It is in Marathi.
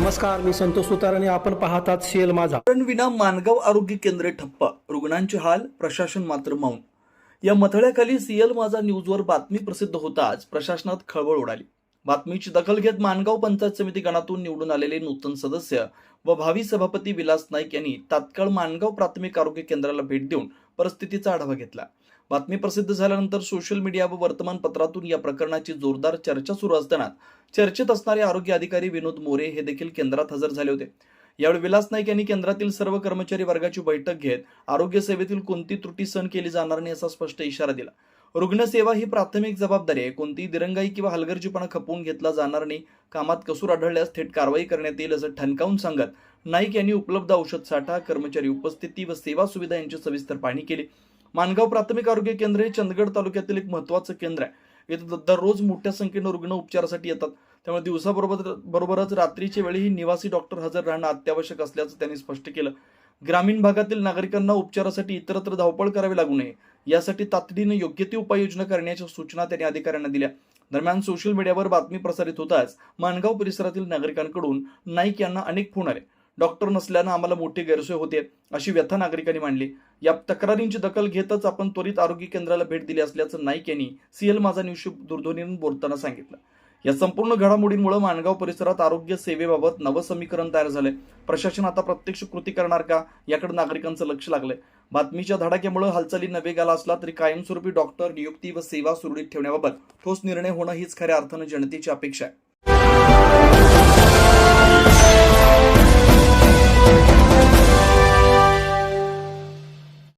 नमस्कार, मी संतोष सुतार आणि आपण पाहतात शेल माझा. विना माणगाव आरोग्य केंद्रे ठप्प, रुग्णांचे हाल, प्रशासन मात्र मौन. या मथळ्याखाली सीएल माझा न्यूजवर बातमी प्रसिद्ध होताच प्रशासनात खळबळ उडाली. बातमीची दखल घेत माणगाव पंचायत समिती गणातून निवडून आलेले नूतन सदस्य व भावी सभापती विलास नाईक यांनी तात्काळ माणगाव प्राथमिक आरोग्य केंद्राला भेट देऊन परिस्थितीचा आढावा घेतला. बातमी प्रसिद्ध झाल्यानंतर सोशल मीडिया व वर्तमानपत्रातून या प्रकरणाची जोरदार चर्चा सुरू असताना चर्चेत असणारे आरोग्य अधिकारी विनोद मोरे हे देखील केंद्रात हजर झाले होते. यावेळी विलास नाईक यांनी केंद्रातील सर्व कर्मचारी वर्गाची बैठक घेत आरोग्य सेवेतील कोणती त्रुटी सहन केली जाणार नाही असा स्पष्ट इशारा दिला. रुग्णसेवा ही प्राथमिक जबाबदारी आहे, कोणतीही दिरंगाई किंवा हलगर्जीपणा खपवून घेतला जाणार नाही, कामात कसूर आढळल्यास थेट कारवाई करण्यात येईल असं ठणकावून सांगत नाईक यांनी उपलब्ध औषध साठा, कर्मचारी उपस्थिती व सेवा सुविधा यांची सविस्तर पाहणी केली. माणगाव प्राथमिक आरोग्य केंद्र हे चंदगड तालुक्यातील एक महत्त्वाचं केंद्र आहे. इथं दररोज मोठ्या संख्येनं रुग्ण उपचारासाठी येतात, त्यामुळे दिवसाबरोबरच रात्रीच्या वेळीही निवासी डॉक्टर हजर राहणं अत्यावश्यक असल्याचं त्यांनी स्पष्ट केलं. ग्रामीण भागातील नागरिकांना उपचारासाठी इतरत्र धावपळ करावी लागू नये यासाठी तातडीने योग्य ती उपाययोजना करण्याच्या सूचना त्यांनी अधिकाऱ्यांना दिल्या. दरम्यान सोशल मीडियावर बातमी प्रसारित होताच माणगाव परिसरातील नागरिकांकडून नाईक यांना अनेक फोन आले. डॉक्टर नसल्यानं आम्हाला मोठी गैरसोय होते अशी व्यथा नागरिकांनी मांडली. या तक्रारींची दखल घेतच आपण त्वरित आरोग्य केंद्राला भेट दिली असल्याचं नाईक यांनी सीएल माझा न्यूजशी दूरध्वनीवरून बोलताना सांगितलं. या संपूर्ण घडामोडींमुळे माणगाव परिसरात आरोग्य सेवेबाबत नवं समीकरण तयार झालंय. प्रशासन आता प्रत्यक्ष कृती करणार का याकडे नागरिकांचं लक्ष लागलंय. बातमीच्या धडाक्यामुळे हालचालींना वेग आला असला तरी कायमस्वरूपी डॉक्टर नियुक्ती व सेवा सुरळीत ठेवण्याबाबत ठोस निर्णय होणं हीच खऱ्या अर्थानं जनतेची अपेक्षा आहे.